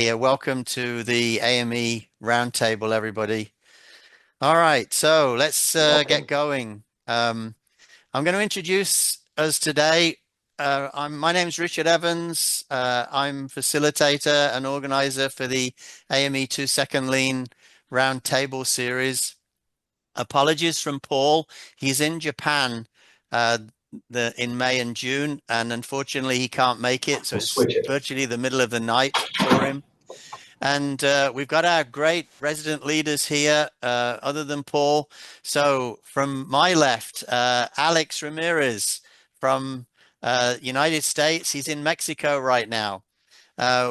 Yeah, welcome to the AME Roundtable, everybody. All right, so let's get Welcome. going. I'm going to introduce us today. My name's Richard Evans. I'm facilitator and organizer for the AME 2 Second Lean Roundtable series. Apologies from Paul. He's in Japan uh, in May and June, and unfortunately he can't make it. So We'll it's switch it. virtually the middle of the night for him. And we've got our great resident leaders here, other than Paul. So from my left, Alex Ramirez from United States. He's in Mexico right now.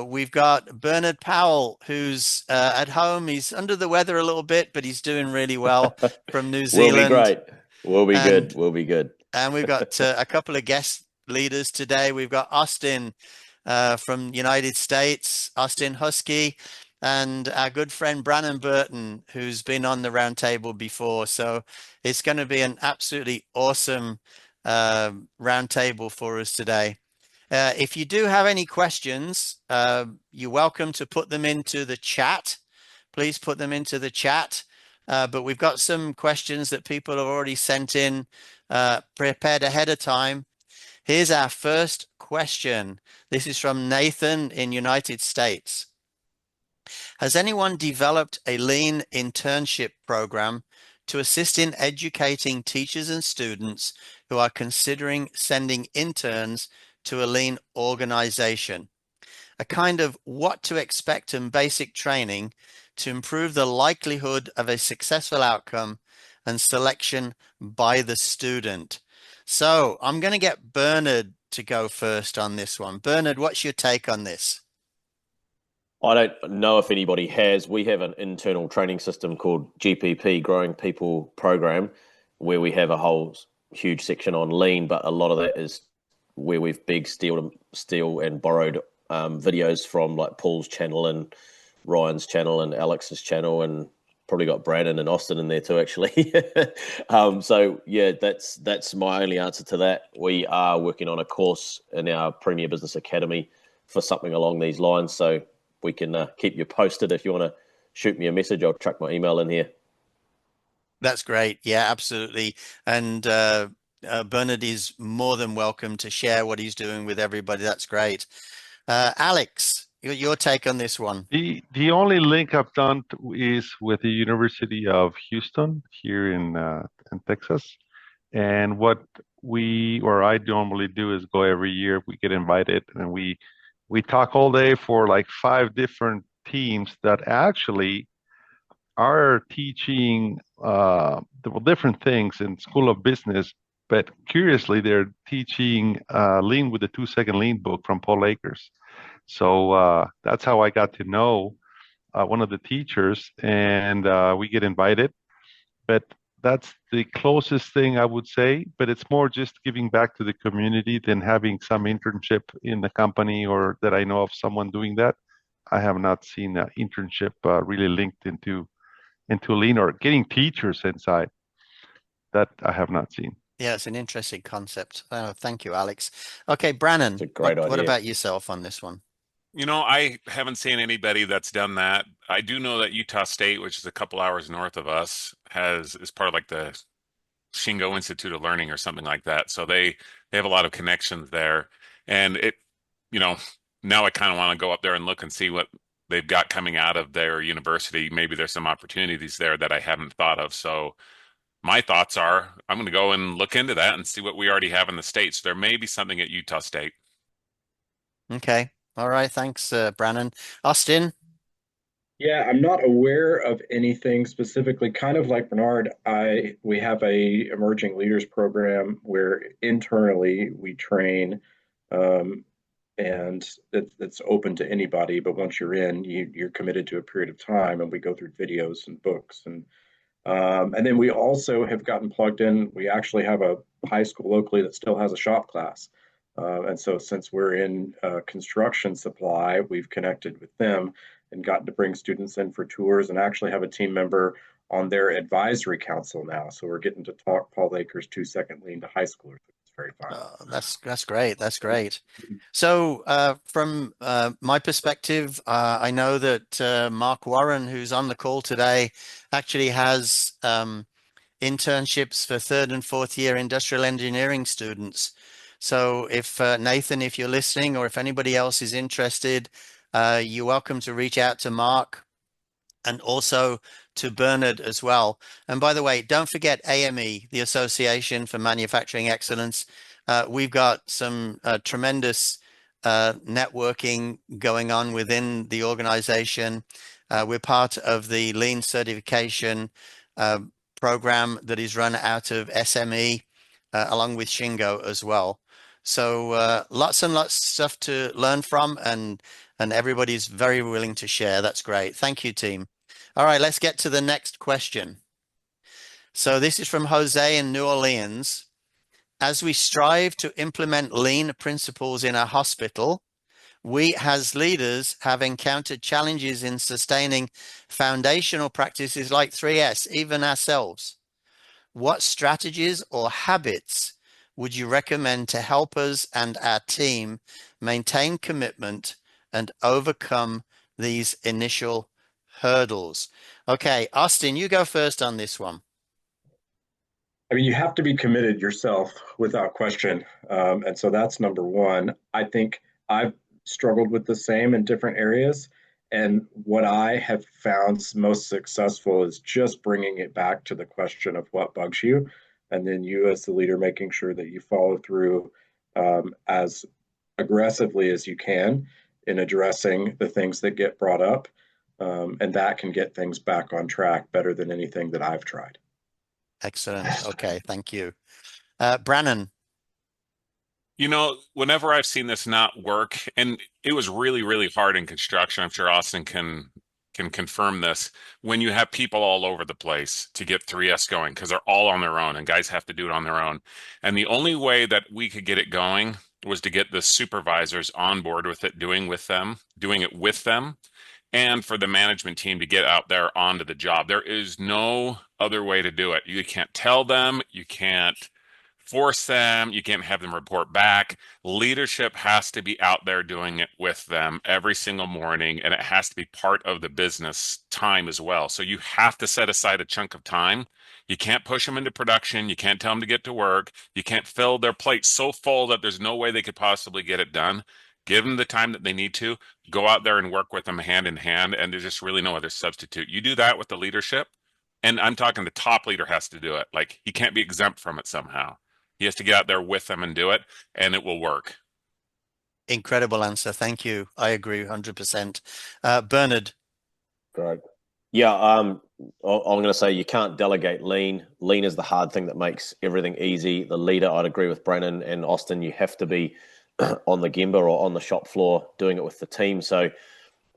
We've got Bernard Powell, who's at home. He's under the weather a little bit, but he's doing really well from New We'll be Zealand. great. We'll be good. And We'll be good. and we've got a couple of guest leaders today. We've got Austin from United States, Austin Husky, and our good friend Brannon Burton, who's been on the roundtable before. So it's going to be an absolutely awesome roundtable for us today. If you do have any questions, you're welcome to put them into the chat. Please put them into the chat. But we've got some questions that people have already sent in, prepared ahead of time. Here's our first question. This is from Nathan in United States. Has anyone developed a lean internship program to assist in educating teachers and students who are considering sending interns to a lean organization? A kind of what to expect and basic training to improve the likelihood of a successful outcome and selection by the student. So I'm going to get Bernard to go first on this one. Bernard, what's your take on this? I don't know if anybody has. We have an internal training system called GPP, Growing People Program, where we have a whole huge section on lean, but a lot of that is where we've big steal and borrowed videos from like Paul's channel and Ryan's channel and Alex's channel, and probably got Brandon and Austin in there too, actually. So yeah, that's my only answer to that. We are working on a course in our Premier Business Academy for something along these lines. So we can keep you posted. If you want to shoot me a message, I'll chuck my email in here. That's great. Yeah, absolutely. And Bernard is more than welcome to share what he's doing with everybody. That's great. Alex, your take on this one. The only link I've done is with the University of Houston here in Texas. And what we or I normally do is go every year. We get invited and we talk all day for like 5 different teams that actually are teaching different things in School of Business, but curiously they're teaching Lean with the 2 Second Lean book from Paul Akers. So that's how I got to know one of the teachers, and we get invited. But that's the closest thing I would say. But it's more just giving back to the community than having some internship in the company or that I know of someone doing that. I have not seen an internship really linked into lean or getting teachers inside. That I have not seen. Yeah, it's an interesting concept. Thank you, Alex. Okay, Brannon, It's a great what idea. about yourself on this one? I haven't seen anybody that's done that. I do know that Utah State, which is a couple hours north of us, is part of like the Shingo Institute of Learning or something like that. So they have a lot of connections there. And you know, now I kind of want to go up there and look and see what they've got coming out of their university. Maybe there's some opportunities there that I haven't thought of. So my thoughts are I'm going to go and look into that and see what we already have in the States. There may be something at Utah State. Okay. All right. Thanks, Brannon. Austin? Yeah, I'm not aware of anything specifically. Kind of like Bernard, we have a emerging leaders program where internally we train, um, and it's open to anybody. But once you're in, you're committed to a period of time, and we go through videos and books, and then we also have gotten plugged in. We actually have a high school locally that still has a shop class. And so since we're in construction supply, we've connected with them and gotten to bring students in for tours and actually have a team member on their advisory council now. So we're getting to talk Paul Akers 2 Second Lean to high schoolers, which is very fun. That's great. That's great. So from my perspective, I know that Mark Warren, who's on the call today, actually has internships for 3rd and 4th year industrial engineering students. So if Nathan, if you're listening, or if anybody else is interested, you're welcome to reach out to Mark and also to Bernard as well. And by the way, don't forget AME, the Association for Manufacturing Excellence. We've got some tremendous networking going on within the organization. We're part of the Lean certification program that is run out of SME, along with Shingo as well. So lots and lots of stuff to learn from, and everybody's very willing to share. That's great. Thank you, team. All right, let's get to the next question. So this is from Jose in New Orleans. As we strive to implement lean principles in our hospital, we as leaders have encountered challenges in sustaining foundational practices like 3S, even ourselves. What strategies or habits would you recommend to help us and our team maintain commitment and overcome these initial hurdles? Okay, Austin, you go first on this one. I mean, you have to be committed yourself without question. And so that's number one. I think I've struggled with the same in different areas. And what I have found most successful is just bringing it back to the question of what bugs you. And then you, as the leader, making sure that you follow through as aggressively as you can in addressing the things that get brought up. And that can get things back on track better than anything that I've tried. Excellent. Okay, thank you. Brannon. You know, whenever I've seen this not work, and it was really, really hard in construction, I'm sure Austin can confirm this, when you have people all over the place to get 3S going, because they're all on their own and guys have to do it on their own. And the only way that we could get it going was to get the supervisors on board with it, doing it with them, and for the management team to get out there onto the job. There is no other way to do it. You can't tell them, you can't force them, you can't have them report back. Leadership has to be out there doing it with them every single morning, and it has to be part of the business time as well. So you have to set aside a chunk of time. You can't push them into production. You can't tell them to get to work. You can't fill their plate so full that there's no way they could possibly get it done. Give them the time that they need to. Go out there and work with them hand in hand, and there's just really no other substitute. You do that with the leadership, and I'm talking the top leader has to do it. Like, he can't be exempt from it somehow. He has to get out there with them and do it, and it will work. Incredible answer. Thank you. I agree 100%. Bernard. Great. Yeah, I'm going to say you can't delegate lean. Lean is the hard thing that makes everything easy. The leader, I'd agree with Brennan and Austin, you have to be on the gemba or on the shop floor doing it with the team. So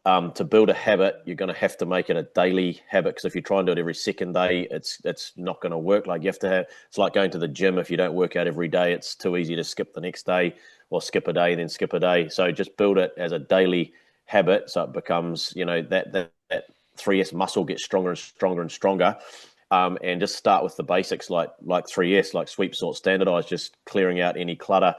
to build a habit, you're going to have to make it a daily habit, because if you try and do it every second day, it's not going to work. Like, you have to have, it's like going to the gym. If you don't work out every day, it's too easy to skip the next day, or skip a day, then skip a day. So just build it as a daily habit, so it becomes, that 3S muscle gets stronger and stronger and stronger. And just start with the basics, like 3S, like sweep, sort, standardize, just clearing out any clutter.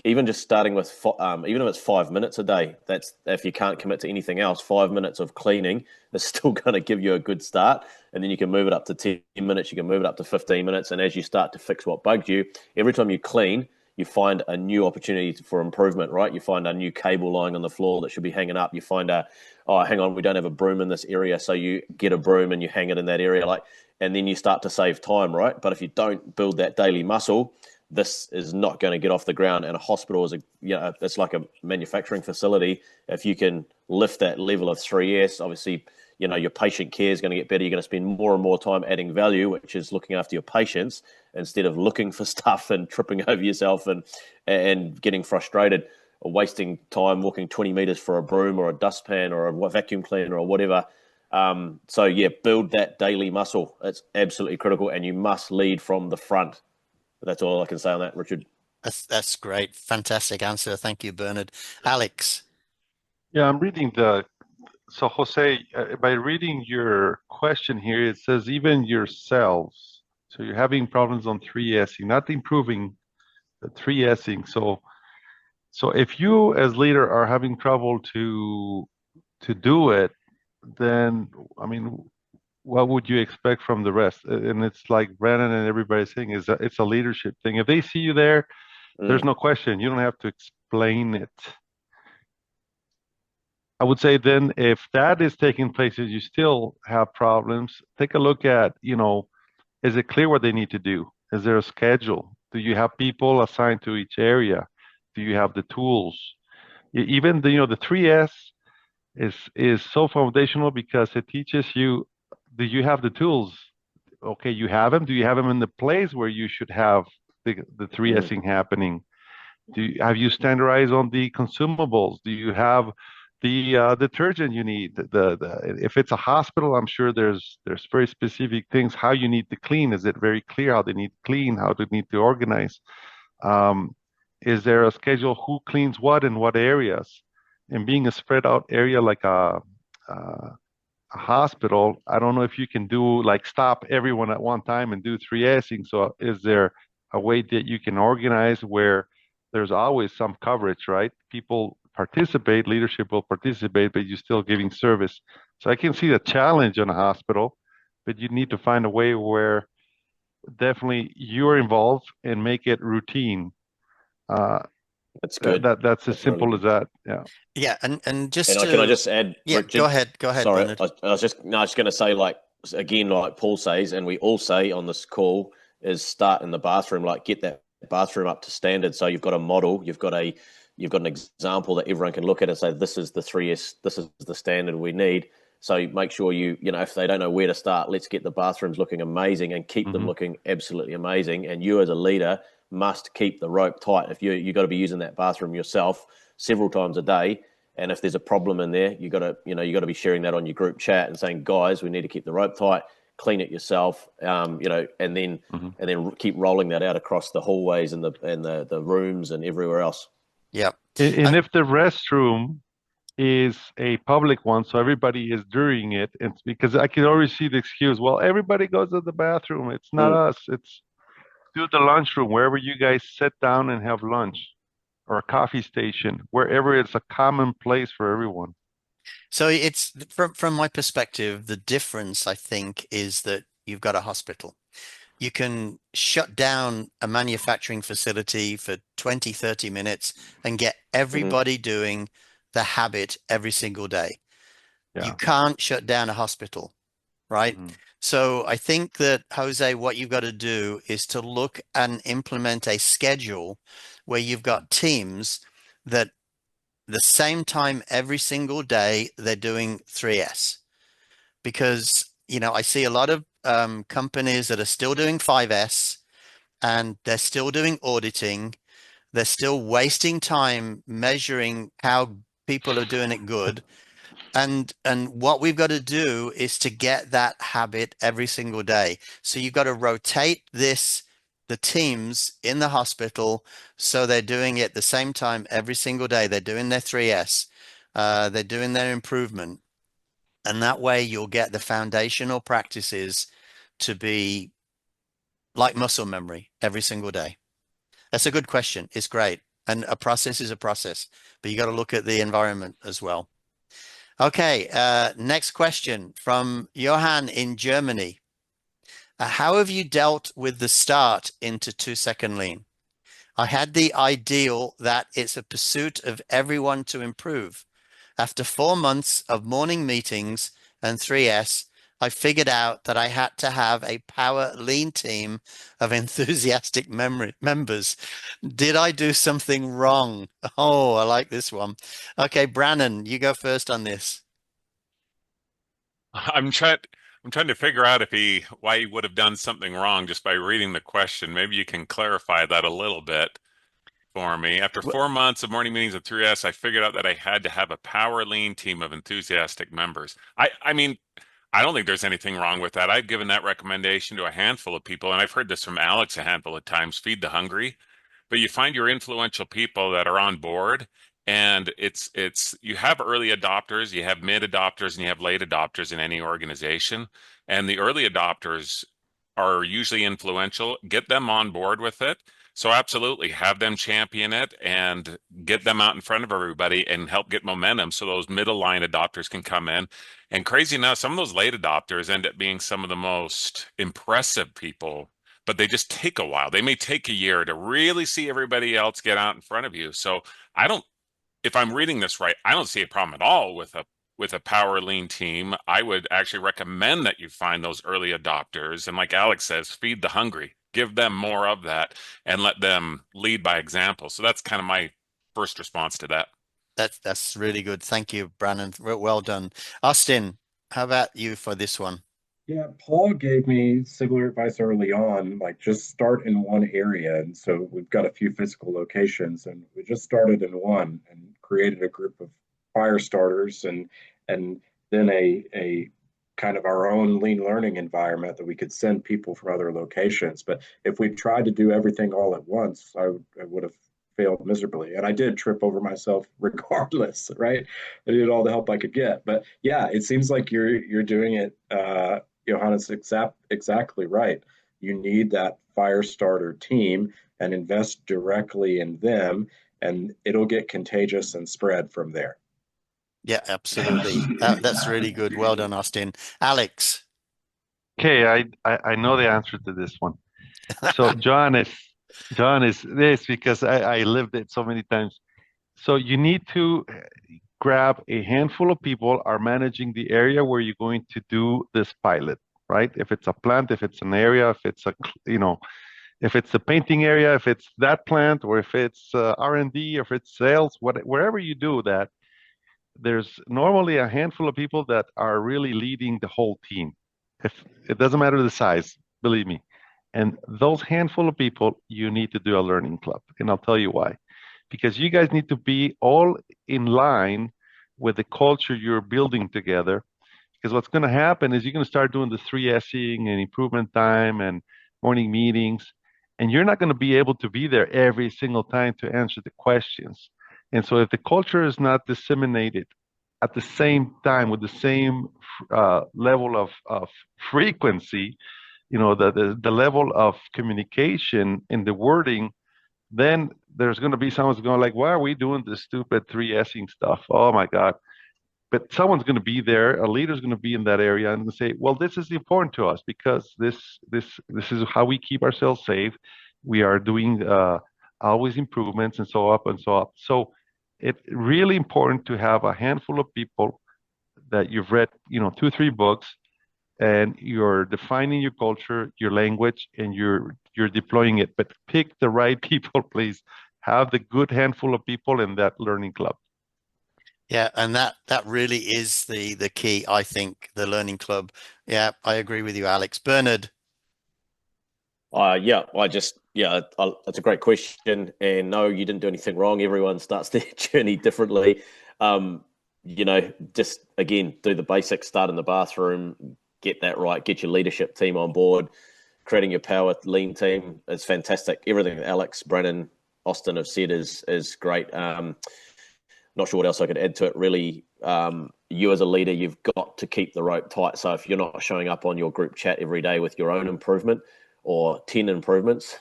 Even just starting with, even if it's 5 minutes a day, that's, if you can't commit to anything else, 5 minutes of cleaning is still going to give you a good start. And then you can move it up to 10 minutes, you can move it up to 15 minutes. And as you start to fix what bugged you, every time you clean, you find a new opportunity for improvement, right? You find a new cable lying on the floor that should be hanging up. You find oh, hang on, we don't have a broom in this area. So you get a broom and you hang it in that area, and then you start to save time, right? But if you don't build that daily muscle, this is not going to get off the ground. And a hospital is it's like a manufacturing facility. If you can lift that level of 3S, obviously, your patient care is going to get better. You're going to spend more and more time adding value, which is looking after your patients, instead of looking for stuff and tripping over yourself and getting frustrated, or wasting time walking 20 meters for a broom or a dustpan or a vacuum cleaner or whatever. So yeah, build that daily muscle. It's absolutely critical, and you must lead from the front. That's all I can say on that, Richard. That's great. Fantastic answer. Thank you, Bernard. Alex. Yeah, I'm reading so Jose, by reading your question here, it says even yourselves. So you're having problems on 3S, you're not improving, 3Sing. So if you as leader are having trouble to do it, then I mean, what would you expect from the rest? And it's like Brandon and everybody's saying is that it's a leadership thing. If they see you there, there's no question. You don't have to explain it. I would say then if that is taking place and you still have problems, take a look at, is it clear what they need to do? Is there a schedule? Do you have people assigned to each area? Do you have the tools? Even the 3S is so foundational because it teaches you, do you have the tools? Okay, you have them. Do you have them in the place where you should have the 3Sing happening? Have you standardized on the consumables? Do you have the detergent you need? If it's a hospital, I'm sure there's very specific things how you need to clean. Is it very clear how they need to clean? How they need to organize? Is there a schedule? Who cleans what in what areas? And being a spread out area like a hospital, I don't know if you can do like stop everyone at one time and do 3Sing. So is there a way that you can organize where there's always some coverage, right? People participate, leadership will participate, but you're still giving service. So I can see the challenge on a hospital, but you need to find a way where definitely you're involved and make it routine. That's good. That's as simple as that. Yeah. Yeah, and just can I just add, yeah, Richard? Go ahead. Sorry, Bernard. I was just going to say, like Paul says, and we all say on this call, is start in the bathroom, like get that bathroom up to standard. So you've got a model, you've got an example that everyone can look at and say, this is the 3S, this is the standard we need. So make sure if they don't know where to start, let's get the bathrooms looking amazing and keep them looking absolutely amazing. And you as a leader must keep the rope tight. If you got to be using that bathroom yourself several times a day, and if there's a problem in there, you got to be sharing that on your group chat and saying, guys, we need to keep the rope tight, clean it yourself, and then keep rolling that out across the hallways and the rooms and everywhere else. Yeah. And if the restroom is a public one, so everybody is doing it, it's because I can always see the excuse, well, everybody goes to the bathroom. It's not us. It's do the lunchroom, wherever you guys sit down and have lunch, or a coffee station, wherever it's a common place for everyone. So it's from my perspective, the difference, I think, is that you've got a hospital. You can shut down a manufacturing facility for 20, 30 minutes and get everybody doing the habit every single day. Yeah. You can't shut down a hospital, right? So I think that, Jose, what you've got to do is to look and implement a schedule where you've got teams that the same time every single day they're doing 3S. Because, I see a lot of companies that are still doing 5S and they're still doing auditing. They're still wasting time measuring how people are doing it good. And what we've got to do is to get that habit every single day. So you've got to rotate the teams in the hospital, so they're doing it the same time every single day. They're doing their 3S. They're doing their improvement. And that way you'll get the foundational practices to be like muscle memory every single day. That's a good question. It's great. And a process is a process, but you got to look at the environment as well. Okay, next question from Johan in Germany. How have you dealt with the start into 2-second lean? I had the ideal that it's a pursuit of everyone to improve. After 4 months of morning meetings and 3S, I figured out that I had to have a power lean team of enthusiastic members. Did I do something wrong? Oh, I like this one. Okay, Brannon, you go first on this. I'm trying to figure out why he would have done something wrong just by reading the question. Maybe you can clarify that a little bit for me. After 4 months of morning meetings at 3S, I figured out that I had to have a power lean team of enthusiastic members. I mean, I don't think there's anything wrong with that. I've given that recommendation to a handful of people, and I've heard this from Alex a handful of times, feed the hungry. But you find your influential people that are on board, and you have early adopters, you have mid adopters, and you have late adopters in any organization. And the early adopters are usually influential. Get them on board with it. So absolutely have them champion it and get them out in front of everybody and help get momentum so those middle line adopters can come in. And crazy enough, some of those late adopters end up being some of the most impressive people, but they just take a while. They may take a year to really see everybody else get out in front of you. So I don't, if I'm reading this right, I don't see a problem at all with a power lean team. I would actually recommend that you find those early adopters and, like Alex says, feed the hungry. Give them more of that and let them lead by example. So that's kind of my first response to that. That's really good. Thank you, Brandon. Well done. Austin, how about you for this one? Yeah, Paul gave me similar advice early on, like just start in one area. And so we've got a few physical locations, and we just started in one and created a group of fire starters and then a kind of our own lean learning environment that we could send people from other locations. But if we tried to do everything all at once, I would have failed miserably. And I did trip over myself regardless, right? I did all the help I could get. But yeah, it seems like you're doing it Johannes, exactly right. You need that fire starter team and invest directly in them, and it'll get contagious and spread from there. Yeah, absolutely. That's really good. Well done, Austin. Alex. Okay, I know the answer to this one. So John is this because I lived it so many times. So you need to grab a handful of people are managing the area where you're going to do this pilot, right? If it's a plant, if it's an area, if it's a, if it's the painting area, if it's that plant, or if it's R&D, or if it's sales, wherever you do that, there's normally a handful of people that are really leading the whole team. If it doesn't matter the size, believe me. And those handful of people, you need to do a learning club. And I'll tell you why. Because you guys need to be all in line with the culture you're building together. Because what's going to happen is you're going to start doing the 3Sing and improvement time and morning meetings, and you're not going to be able to be there every single time to answer the questions. And so if the culture is not disseminated at the same time with the same level of frequency, the level of communication in the wording, then there's going to be someone's going like, why are we doing this stupid 3Sing stuff? Oh my God. But someone's going to be there, a leader's going to be in that area and say, well, this is important to us because this is how we keep ourselves safe. We are doing always improvements and so up and so up. So it's really important to have a handful of people that you've read, 2 or 3 books, and you're defining your culture, your language, and you're deploying it. But pick the right people, please. Have the good handful of people in that learning club. Yeah, and that really is the key, I think, the learning club. Yeah, I agree with you, Alex. Bernard. It's a great question. And no, you didn't do anything wrong. Everyone starts their journey differently. Just again, do the basics, start in the bathroom, get that right, get your leadership team on board. Creating your power lean team is fantastic. Everything that Alex, Brennan, Austin have said is great. Not sure what else I could add to it. Really, you as a leader, you've got to keep the rope tight. So if you're not showing up on your group chat every day with your own improvement or 10 improvements,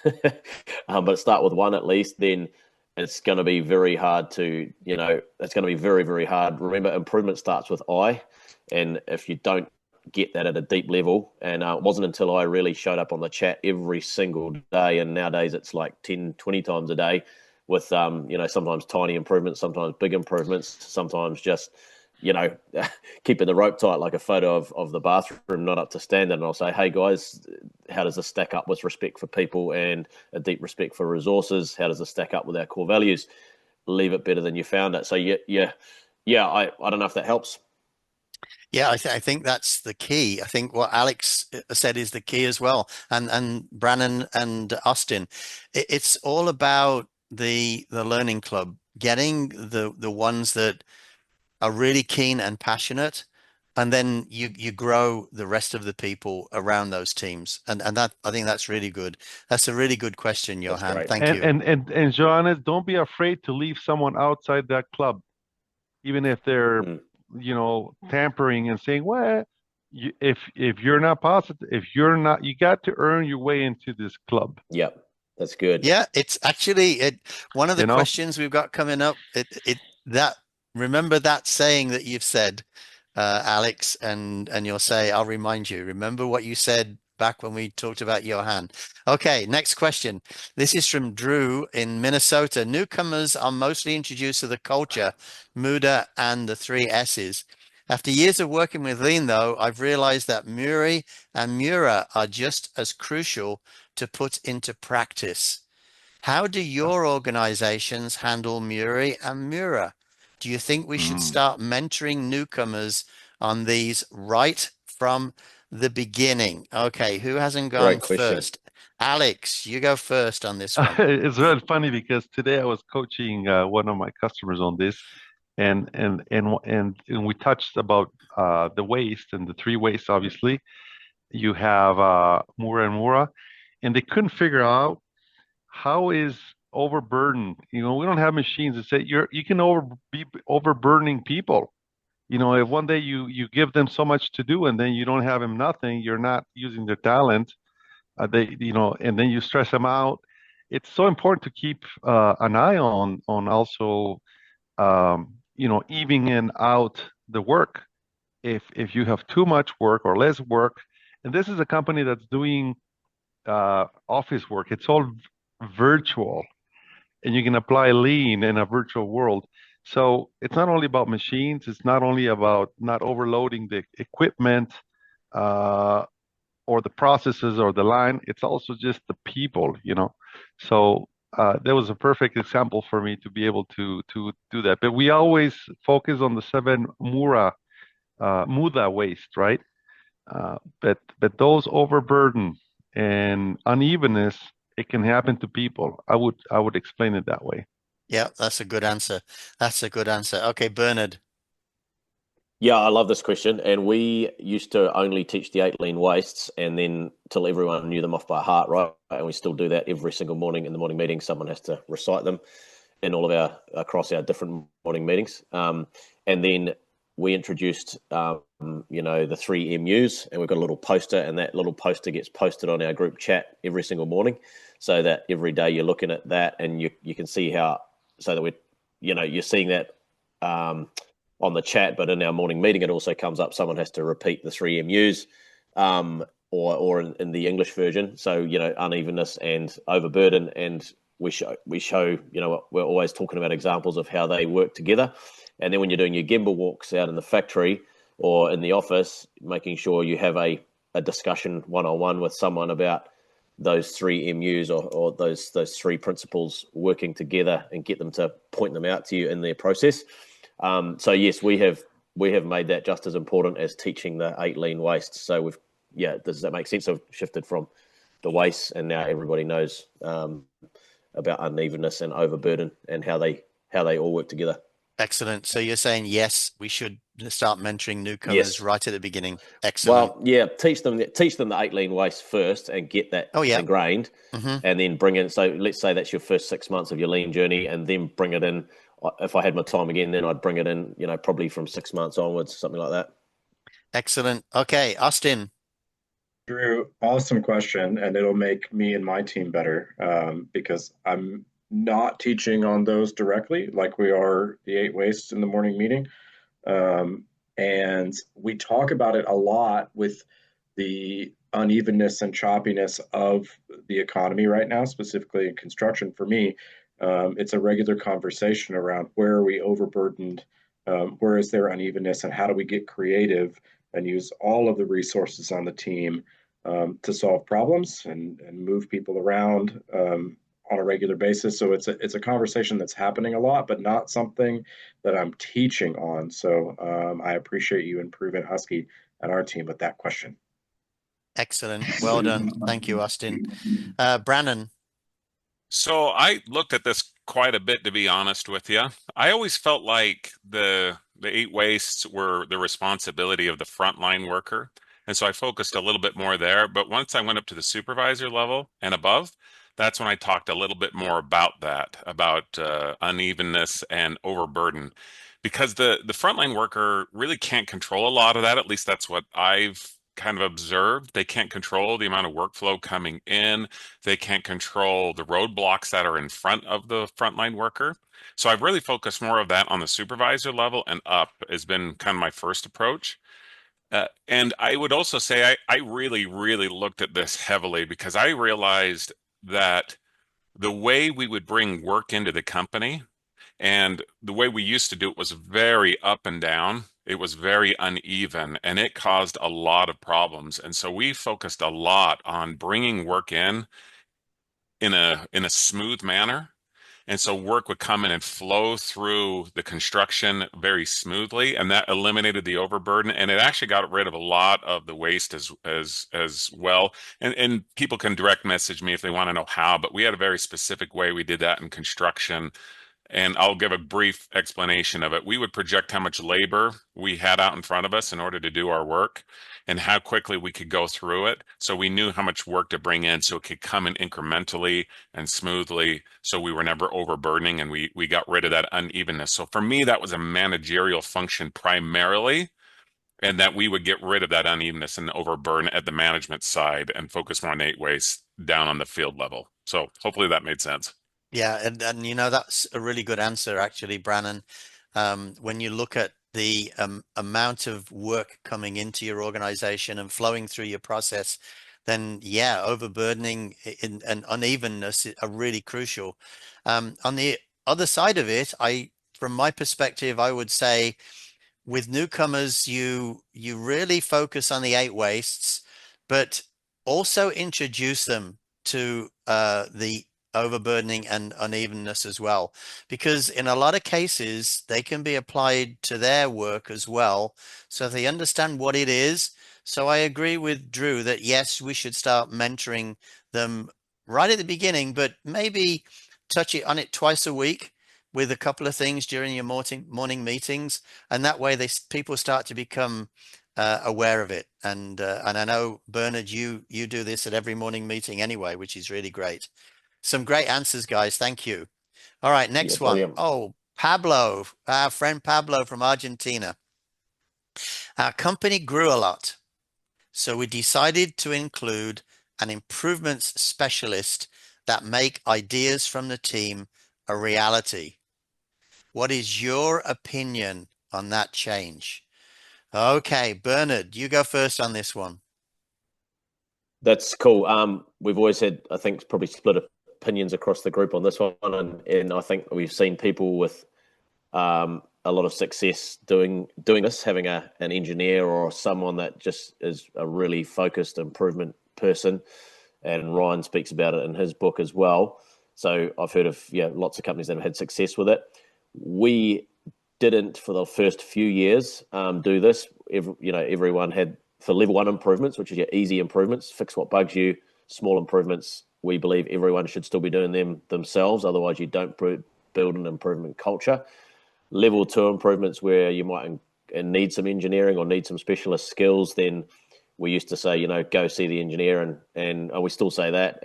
but start with one at least, then it's going to be very hard to, it's going to be very, very hard. Remember, improvement starts with I. And if you don't get that at a deep level, and it wasn't until I really showed up on the chat every single day, and nowadays it's like 10, 20 times a day, with sometimes tiny improvements, sometimes big improvements, sometimes just keeping the rope tight, like a photo of the bathroom not up to standard. And I'll say, hey guys, how does this stack up with respect for people and a deep respect for resources? How does this stack up with our core values? Leave it better than you found it. So I don't know if that helps. Yeah, I think that's the key. I think what Alex said is the key as well, and Brannon and Austin. It's all about the learning club, getting the ones that are really keen and passionate, and then you grow the rest of the people around those teams, and that, I think that's really good. That's a really good question, Johan. Thank you. And Johannes, don't be afraid to leave someone outside that club, even if they're tampering and saying, well, if you're not positive, if you're not, you got to earn your way into this club. Yep. That's good. Yeah, it's actually one of the You know, questions we've got coming up. Remember that saying that you've said, Alex, and you'll say, I'll remind you. Remember what you said back when we talked about Johan. Okay, next question. This is from Drew in Minnesota. Newcomers are mostly introduced to the culture, Muda, and the 3 S's. After years of working with Lean, though, I've realized that Muri and Mura are just as crucial to put into practice. How do your organizations handle Muri and Mura? Do you think we should start mentoring newcomers on these right from the beginning? Okay, who hasn't gone Great question. first? Alex, you go first on this one. it's very funny because today I was coaching one of my customers on this, and we touched about the waste and the 3 wastes. Obviously, you have Mura and Mura, and they couldn't figure out how is overburden. We don't have machines that say you can be overburdening people. If one day you give them so much to do and then you don't have them nothing, you're not using their talent. And then you stress them out. It's so important to keep an eye on also, evening out the work. If you have too much work or less work, and this is a company that's doing office work, it's all virtual, and you can apply Lean in a virtual world. So it's not only about machines, it's not only about not overloading the equipment or the processes or the line, it's also just the people. So that was a perfect example for me to be able to do that. But we always focus on the 7 Muda waste, right? But those overburden and unevenness, it can happen to people. I would explain it that way. Yeah, that's a good answer. That's a good answer. Okay, Bernard. Yeah, I love this question. And we used to only teach the 8 lean wastes and then till everyone knew them off by heart, right? And we still do that every single morning in the morning meeting. Someone has to recite them in all of across our different morning meetings. And then we introduced, the 3 MUs, and we've got a little poster, and that little poster gets posted on our group chat every single morning, so that every day you're looking at that and you can see how, so that you're seeing that on the chat, but in our morning meeting, it also comes up. Someone has to repeat the 3 MUs, or in the English version. So, unevenness and overburden, and we show, we're always talking about examples of how they work together. And then when you're doing your Gemba walks out in the factory or in the office, making sure you have a discussion one-on-one with someone about those 3 MUs or those 3 principles working together, and get them to point them out to you in their process. So yes, we have made that just as important as teaching the 8 lean wastes. So does that make sense? I've shifted from the wastes, and now everybody knows about unevenness and overburden and how they all work together. Excellent. So you're saying, yes, we should start mentoring newcomers right at the beginning. Excellent. Well, yeah, teach them the 8 lean wastes first and get that ingrained, and then bring in. So let's say that's your first 6 months of your lean journey, and then bring it in. If I had my time again, then I'd bring it in, probably from 6 months onwards, something like that. Excellent. Okay, Austin. Drew, awesome question, and it'll make me and my team better because I'm not teaching on those directly like we are the 8 wastes in the morning meeting. And we talk about it a lot with the unevenness and choppiness of the economy right now, specifically in construction. For me, it's a regular conversation around where are we overburdened, where is there unevenness, and how do we get creative and use all of the resources on the team to solve problems and move people around on a regular basis. So it's a conversation that's happening a lot, but not something that I'm teaching on. So I appreciate you improving Husky and our team with that question. Excellent. Well done. Thank you, Austin. Brannon. So I looked at this quite a bit, to be honest with you. I always felt like the 8 wastes were the responsibility of the frontline worker. And so I focused a little bit more there. But once I went up to the supervisor level and above, that's when I talked a little bit more about that, about unevenness and overburden, because the frontline worker really can't control a lot of that. At least that's what I've kind of observed. They can't control the amount of workflow coming in. They can't control the roadblocks that are in front of the frontline worker. So I've really focused more of that on the supervisor level and up has been kind of my first approach. And I would also say I really, really looked at this heavily because I realized that the way we would bring work into the company and the way we used to do it was very up and down. It was very uneven and it caused a lot of problems. And so we focused a lot on bringing work in a smooth manner. And so work would come in and flow through the construction very smoothly, and that eliminated the overburden. And it actually got rid of a lot of the waste as well. And people can direct message me if they want to know how, but we had a very specific way we did that in construction. And I'll give a brief explanation of it. We would project how much labor we had out in front of us in order to do our work and how quickly we could go through it. So we knew how much work to bring in so it could come in incrementally and smoothly. So we were never overburdening and we got rid of that unevenness. So for me, that was a managerial function primarily, and that we would get rid of that unevenness and overburden at the management side and focus more on 8-ways down on the field level. So hopefully that made sense. Yeah, and you know, that's a really good answer, actually, Brannon. When you look at the amount of work coming into your organization and flowing through your process, then yeah, overburdening and unevenness are really crucial. On the other side of it, from my perspective, I would say with newcomers, you really focus on the 8 wastes, but also introduce them to the overburdening and unevenness as well, because in a lot of cases they can be applied to their work as well, so they understand what it is. So I agree with Drew that yes, we should start mentoring them right at the beginning, but maybe touch it on it twice a week with a couple of things during your morning meetings, and that way people start to become aware of it. And I know, Bernard, you do this at every morning meeting anyway, which is really great. Some great answers, guys. Thank you. All right, next one. Brilliant. Oh, Pablo, our friend Pablo from Argentina. Our company grew a lot, so we decided to include an improvements specialist that make ideas from the team a reality. What is your opinion on that change? Okay, Bernard, you go first on this one. That's cool. We've always had, I think, probably split opinions across the group on this one, and I think we've seen people with a lot of success doing this, having an engineer or someone that just is a really focused improvement person, and Ryan speaks about it in his book as well. So I've heard of lots of companies that have had success with it. We didn't for the first few years do this. Everyone had, for level 1 improvements, which is your easy improvements, fix what bugs you, small improvements, we believe everyone should still be doing them themselves. Otherwise, you don't build an improvement culture. Level 2 improvements, where you might need some engineering or need some specialist skills, then we used to say, go see the engineer, and we still say that.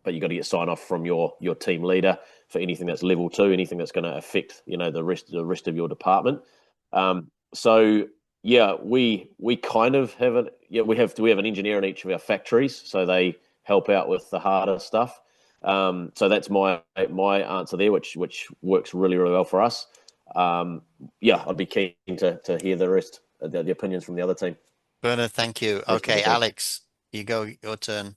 But you got to get sign off from your team leader for anything that's level 2, anything that's going to affect the rest of your department. So yeah, we kind of have we have an engineer in each of our factories, so they help out with the harder stuff. So that's my answer there, which works really, really well for us. I'd be keen to hear the rest of the opinions from the other team. Bernard, thank you. Okay, Alex, you go, your turn.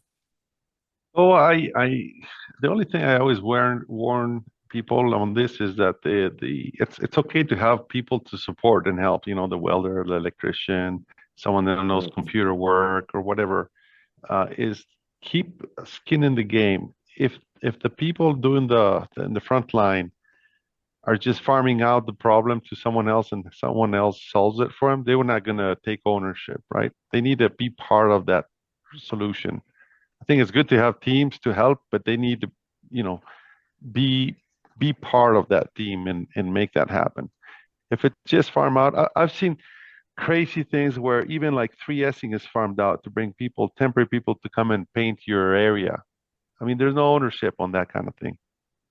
Oh, the only thing I always warn people on this is that it's okay to have people to support and help, the welder, the electrician, someone that knows computer work or whatever, is keep skin in the game. If the people doing in the front line are just farming out the problem to someone else and someone else solves it for them, they were not going to take ownership, right? They need to be part of that solution. I think it's good to have teams to help, but they need to, be part of that team and make that happen. If it's just farm out, I've seen crazy things where even like 3Sing is farmed out to bring temporary people to come and paint your area. I mean, there's no ownership on that kind of thing,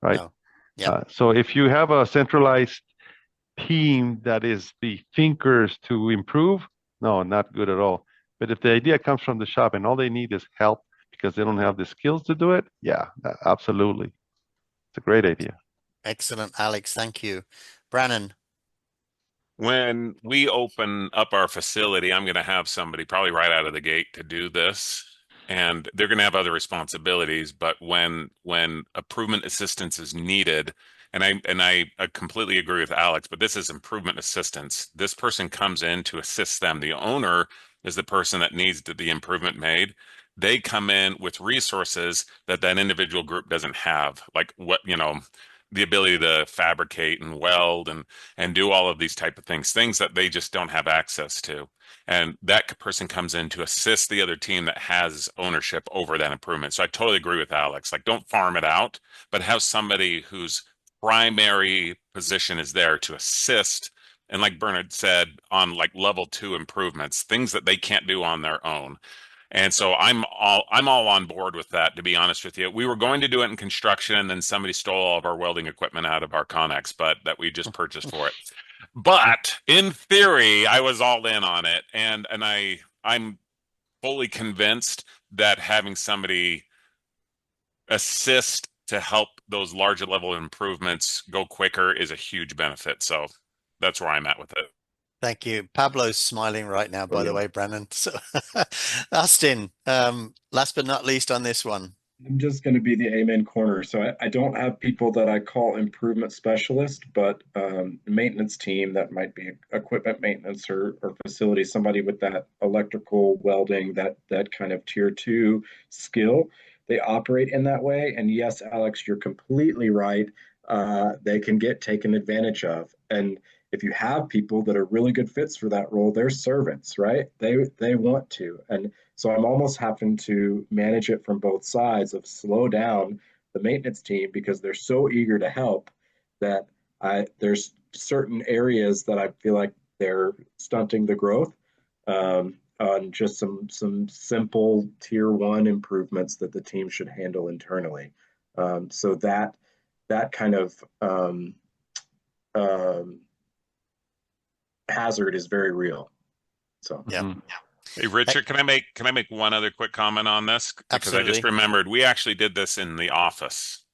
right? No. Yeah. So if you have a centralized team that is the thinkers to improve, No, not good at all. But if the idea comes from the shop and all they need is help because they don't have the skills to do it, yeah, absolutely. It's a great idea. Excellent, Alex. Thank you. Brannon. When we open up our facility, I'm going to have somebody probably right out of the gate to do this. And they're going to have other responsibilities, but when improvement assistance is needed, and I completely agree with Alex, but this is improvement assistance. This person comes in to assist them. The owner is the person that needs the improvement made. They come in with resources that that individual group doesn't have, like the ability to fabricate and weld and do all of these type of things that they just don't have access to. And that person comes in to assist the other team that has ownership over that improvement. So I totally agree with Alex. Like, don't farm it out, but have somebody whose primary position is there to assist. And like Bernard said, on like level 2 improvements, things that they can't do on their own. And so I'm all on board with that, to be honest with you. We were going to do it in construction, and then somebody stole all of our welding equipment out of our Connex, but that we just purchased for it. But in theory, I was all in on it, and I'm fully convinced that having somebody assist to help those larger level improvements go quicker is a huge benefit. So that's where I'm at with it. Thank you. Pablo's smiling right now, by the way, Brandon. So, Austin, last but not least on this one. I'm just going to be the amen corner. So I don't have people that I call improvement specialist, but maintenance team that might be equipment maintenance or facility, somebody with that electrical welding, that kind of tier 2 skill. They operate in that way. And yes, Alex, you're completely right. They can get taken advantage of. And if you have people that are really good fits for that role, they're servants, right? They want to. And so I'm almost having to manage it from both sides of slow down the maintenance team because they're so eager to help that there's certain areas that I feel like they're stunting the growth on just some simple tier 1 improvements that the team should handle internally. So that kind of hazard is very real. So yeah. Hey Richard, can I make one other quick comment on this? Because Absolutely. I just remembered we actually did this in the office,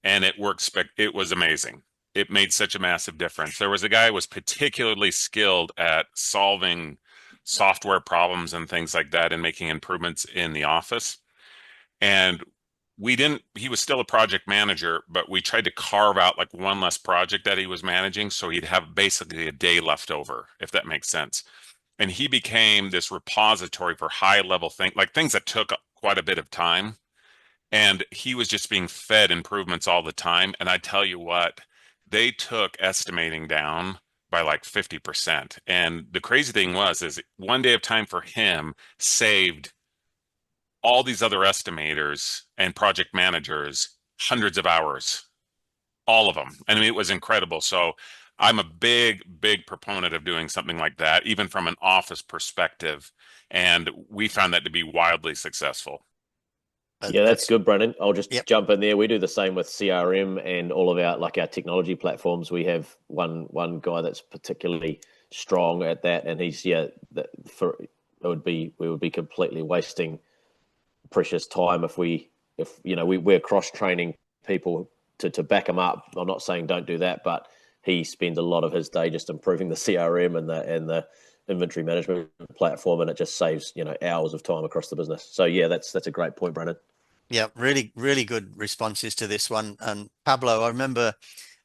and it worked. It was amazing. It made such a massive difference. There was a guy who was particularly skilled at solving software problems and things like that, and making improvements in the office. And he was still a project manager, but we tried to carve out like one less project that he was managing, so he'd have basically a day left over, if that makes sense. And he became this repository for high level things that took quite a bit of time. And he was just being fed improvements all the time. And I tell you what, they took estimating down by like 50%. And the crazy thing is one day of time for him saved all these other estimators and project managers hundreds of hours, all of them. I mean, it was incredible. So I'm a big, big proponent of doing something like that, even from an office perspective. And we found that to be wildly successful. Yeah, that's good, Brendan. I'll just Yep. jump in there. We do the same with CRM and all of our technology platforms. We have one guy that's particularly strong at that, and we would be completely wasting precious time if we're cross training people to back them up. I'm not saying don't do that, but he spends a lot of his day just improving the CRM and the inventory management platform, and it just saves hours of time across the business. So yeah, that's a great point, Brandon. Yeah, really, really good responses to this one. And Pablo, I remember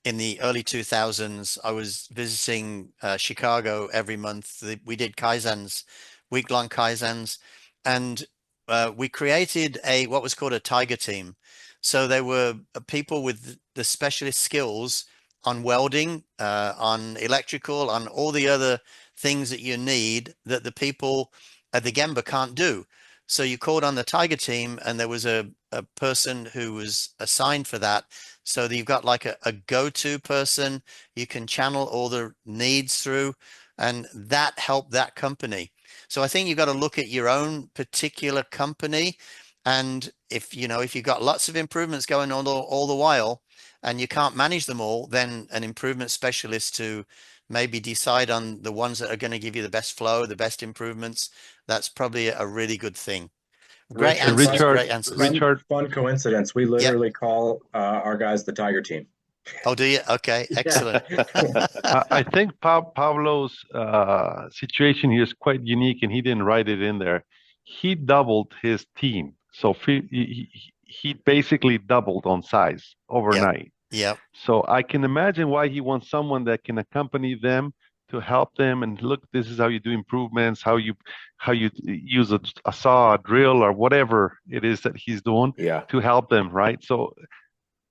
in the early 2000s, I was visiting Chicago every month. We did Kaizens, week-long Kaizens, and we created what was called a Tiger team. So they were people with the specialist skills on welding, on electrical, on all the other things that you need that the people at the Gemba can't do. So you called on the Tiger team, and there was a person who was assigned for that. So that you've got like a go-to person you can channel all the needs through, and that helped that company. So I think you've got to look at your own particular company, and if you've got lots of improvements going on all the while, and you can't manage them all, then an improvement specialist to maybe decide on the ones that are going to give you the best flow, the best improvements. That's probably a really good thing. Great Richard, answers. Richard, Great answers. fun coincidence. We literally call our guys the Tiger Team. Oh, do you? Okay, excellent. I think Pablo's situation here is quite unique, and he didn't write it in there. He doubled his team, so he basically doubled on size overnight. Yep. So I can imagine why he wants someone that can accompany them to help them and look, this is how you do improvements, how you use a saw, a drill, or whatever it is that he's doing to help them, right? So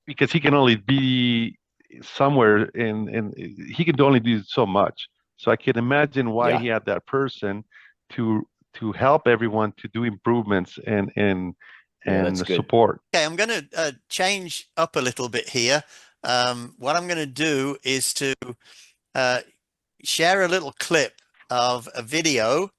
because he can only be somewhere and he can only do so much. So I can imagine why he had that person to help everyone to do improvements and support. Okay, I'm going to change up a little bit here. What I'm going to do is to share a little clip of a video.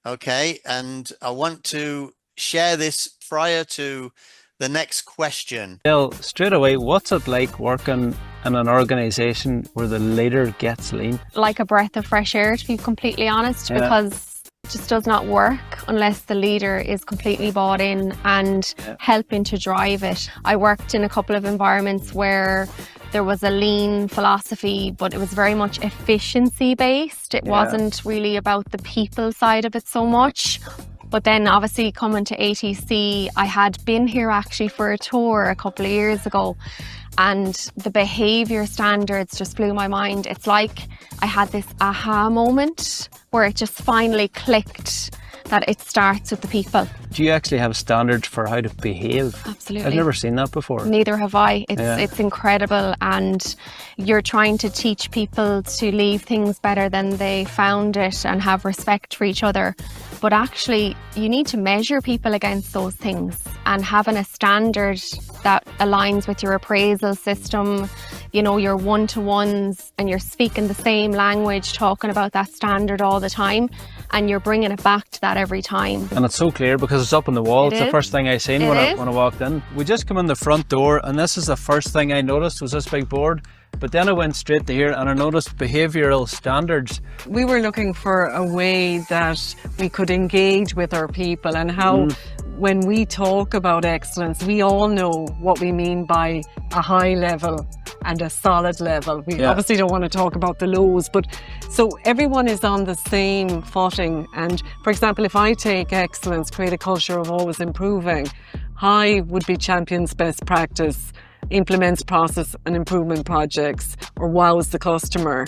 Okay, and I want to share this prior to the next question. Bill, straight away, what's it like working in an organization where the leader gets lean? Like a breath of fresh air, to be completely honest, because it just does not work unless the leader is completely bought in and helping to drive it. I worked in a couple of environments where there was a lean philosophy, but it was very much efficiency based. It wasn't really about the people side of it so much. But then obviously coming to ATC, I had been here actually for a tour a couple of years ago, and the behaviour standards just blew my mind. It's like I had this aha moment where it just finally clicked that it starts with the people. Do you actually have standards for how to behave? Absolutely. I've never seen that before. Neither have I. It's incredible, and you're trying to teach people to leave things better than they found it and have respect for each other. But actually, you need to measure people against those things, and having a standard that aligns with your appraisal system, you know, your one-to-ones, and you're speaking the same language, talking about that standard all the time, and you're bringing it back to that every time. And it's so clear because it's up on the wall. It's the first thing I seen when I walked in. We just come in the front door, and this is the first thing I noticed was this big board. But then I went straight to here and I noticed behavioural standards. We were looking for a way that we could engage with our people, and how when we talk about excellence, we all know what we mean by a high level and a solid level. We obviously don't want to talk about the lows, but so everyone is on the same footing. And for example, if I take excellence, create a culture of always improving, high would be champions best practice, implements process and improvement projects, or wows the customer.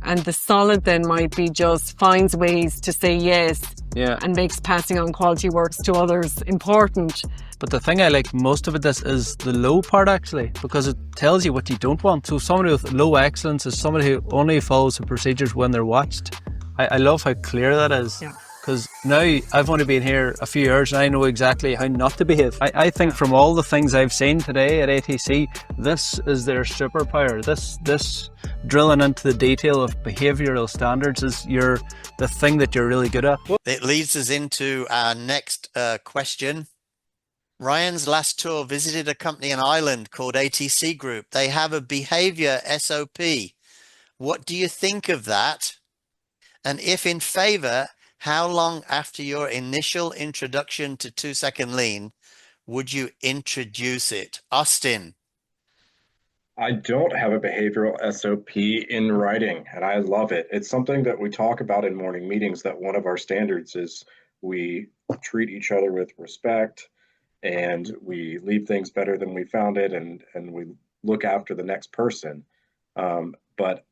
And the solid then might be just finds ways to say yes and makes passing on quality works to others important. But the thing I like most of this is the low part, actually, because it tells you what you don't want. So somebody with low excellence is somebody who only follows the procedures when they're watched. I love how clear that is. Because now I've only been here a few years and I know exactly how not to behave. I think from all the things I've seen today at ATC, this is their superpower. This drilling into the detail of behavioural standards is the thing that you're really good at. It leads us into our next question. Ryan's last tour visited a company in Ireland called ATC Group. They have a behaviour SOP. What do you think of that? And if in favour, how long after your initial introduction to 2-second lean would you introduce it? Austin. I don't have a behavioral SOP in writing, and I love it. It's something that we talk about in morning meetings, that one of our standards is we treat each other with respect, and we leave things better than we found it, and we look after the next person. But